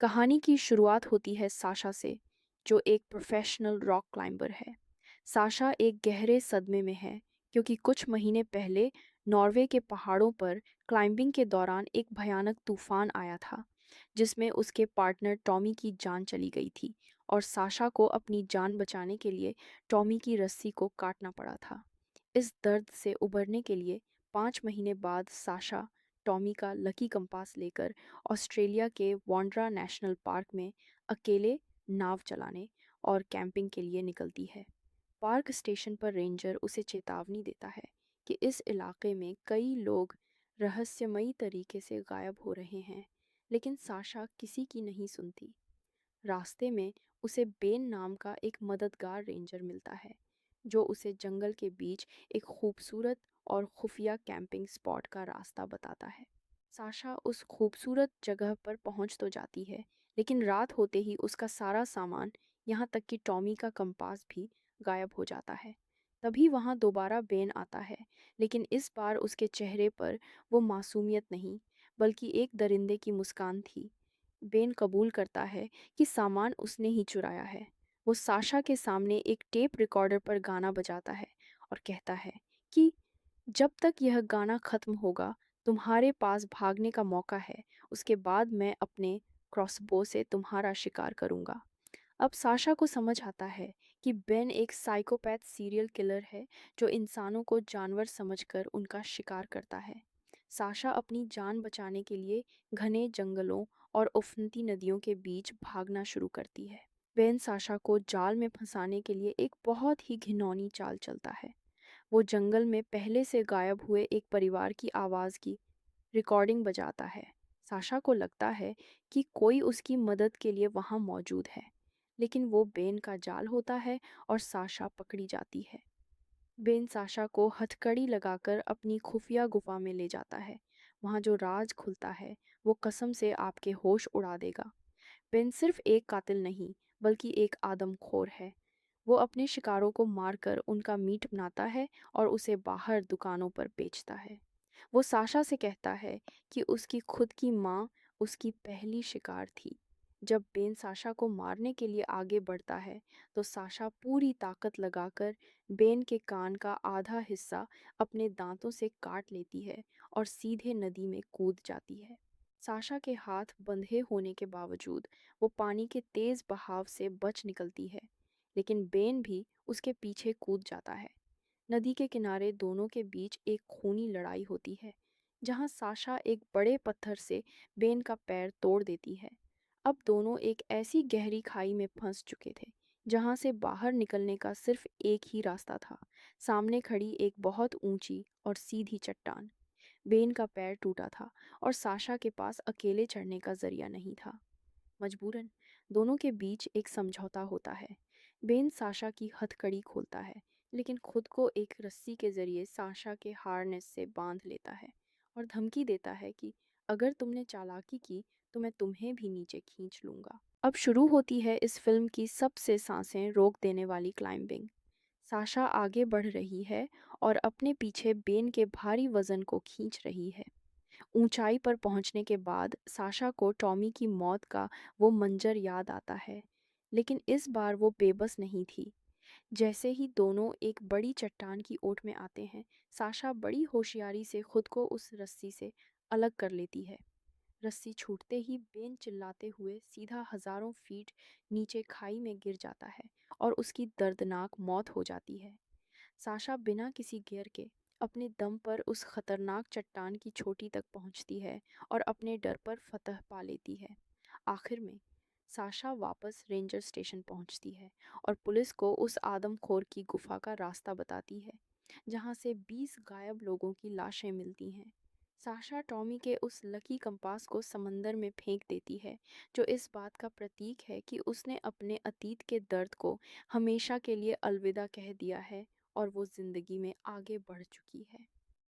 कहानी की शुरुआत होती है साशा से, जो एक प्रोफेशनल रॉक क्लाइंबर है। साशा एक गहरे सदमे में है क्योंकि कुछ महीने पहले नॉर्वे के पहाड़ों पर क्लाइंबिंग के दौरान एक भयानक तूफान आया था, जिसमें उसके पार्टनर टॉमी की जान चली गई थी और साशा को अपनी जान बचाने के लिए टॉमी की रस्सी को काटना पड़ा था। इस दर्द से उबरने के लिए 5 महीने बाद साशा टॉमी का लकी कंपास लेकर ऑस्ट्रेलिया के वॉन्ड्रा नेशनल पार्क में अकेले नाव चलाने और कैंपिंग के लिए निकलती है। पार्क स्टेशन पर रेंजर उसे चेतावनी देता है कि इस इलाके में कई लोग रहस्यमयी तरीके से गायब हो रहे हैं, लेकिन साशा किसी की नहीं सुनती। रास्ते में उसे बेन नाम का एक मददगार रेंजर मिलता है, जो उसे जंगल के बीच एक खूबसूरत और खुफिया कैंपिंग स्पॉट का रास्ता बताता है। साशा उस खूबसूरत जगह पर पहुंच तो जाती है, लेकिन रात होते ही उसका सारा सामान, यहाँ तक कि टॉमी का कंपास भी गायब हो जाता है। तभी वहाँ दोबारा बेन आता है, लेकिन इस बार उसके चेहरे पर वो मासूमियत नहीं, बल्कि एक दरिंदे की मुस्कान थी। बेन कबूल करता है कि सामान उसने ही चुराया है। वो साशा के सामने एक टेप रिकॉर्डर पर गाना बजाता है और कहता है कि जब तक यह गाना खत्म होगा, तुम्हारे पास भागने का मौका है। उसके बाद मैं अपने क्रॉसबो से तुम्हारा शिकार करूंगा। अब साशा को समझ आता है कि बेन एक साइकोपैथ सीरियल किलर है, जो इंसानों को जानवर समझकर उनका शिकार करता है। साशा अपनी जान बचाने के लिए घने जंगलों और उफनती नदियों के बीच भागना शुरू करती है। बेन साशा को जाल में फंसाने के लिए एक बहुत ही घिनौनी चाल चलता है। वो जंगल में पहले से गायब हुए एक परिवार की आवाज़ की रिकॉर्डिंग बजाता है। साशा को लगता है कि कोई उसकी मदद के लिए वहाँ मौजूद है, लेकिन वो बेन का जाल होता है और साशा पकड़ी जाती है। बेन साशा को हथकड़ी लगाकर अपनी खुफिया गुफा में ले जाता है। वहाँ जो राज खुलता है, वो कसम से आपके होश उड़ा देगा। बेन सिर्फ एक कातिल नहीं, बल्कि एक आदमखोर है। वो अपने शिकारों को मारकर उनका मीट बनाता है और उसे बाहर दुकानों पर बेचता है। वो साशा से कहता है कि उसकी खुद की माँ उसकी पहली शिकार थी। जब बेन साशा को मारने के लिए आगे बढ़ता है, तो साशा पूरी ताकत लगाकर बेन के कान का आधा हिस्सा अपने दांतों से काट लेती है और सीधे नदी में कूद जाती है। साशा के हाथ बंधे होने के बावजूद वो पानी के तेज बहाव से बच निकलती है, लेकिन बेन भी उसके पीछे कूद जाता है। नदी के किनारे दोनों के बीच एक खूनी लड़ाई होती है, जहां साशा एक बड़े पत्थर से बेन का पैर तोड़ देती है। अब दोनों एक ऐसी गहरी खाई में फंस चुके थे, जहां से बाहर निकलने का सिर्फ एक ही रास्ता था, सामने खड़ी एक बहुत ऊंची और सीधी चट्टान। बेन का पैर टूटा था और साशा के पास अकेले चढ़ने का जरिया नहीं था। मजबूरन दोनों के बीच एक समझौता होता है। बेन साशा की हथकड़ी खोलता है, लेकिन खुद को एक रस्सी के जरिए साशा के हार्नेस से बांध लेता है और धमकी देता है कि अगर तुमने चालाकी की तो मैं तुम्हें भी नीचे खींच लूंगा। अब शुरू होती है इस फिल्म की सबसे सांसें रोक देने वाली क्लाइंबिंग। साशा आगे बढ़ रही है और अपने पीछे बेन के भारी वजन को खींच रही है। ऊंचाई पर पहुंचने के बाद साशा को टॉमी की मौत का वो मंजर याद आता है, लेकिन इस बार वो बेबस नहीं थी। जैसे ही दोनों एक बड़ी चट्टान की ओट में आते हैं, साशा बड़ी होशियारी से खुद को उस रस्सी से अलग कर लेती है। रस्सी छूटते ही बेन चिल्लाते हुए सीधा हजारों फीट नीचे खाई में गिर जाता है और उसकी दर्दनाक मौत हो जाती है। साशा बिना किसी गियर के अपने दम पर उस खतरनाक चट्टान की चोटी तक पहुंचती है और अपने डर पर फतह पा लेती है। आखिर में साशा वापस रेंजर स्टेशन पहुंचती है और पुलिस को उस आदमखोर की गुफा का रास्ता बताती है, जहां से 20 गायब लोगों की लाशें मिलती हैं। साशा टॉमी के उस लकी कंपास को समंदर में फेंक देती है, जो इस बात का प्रतीक है कि उसने अपने अतीत के दर्द को हमेशा के लिए अलविदा कह दिया है और वो जिंदगी में आगे बढ़ चुकी है।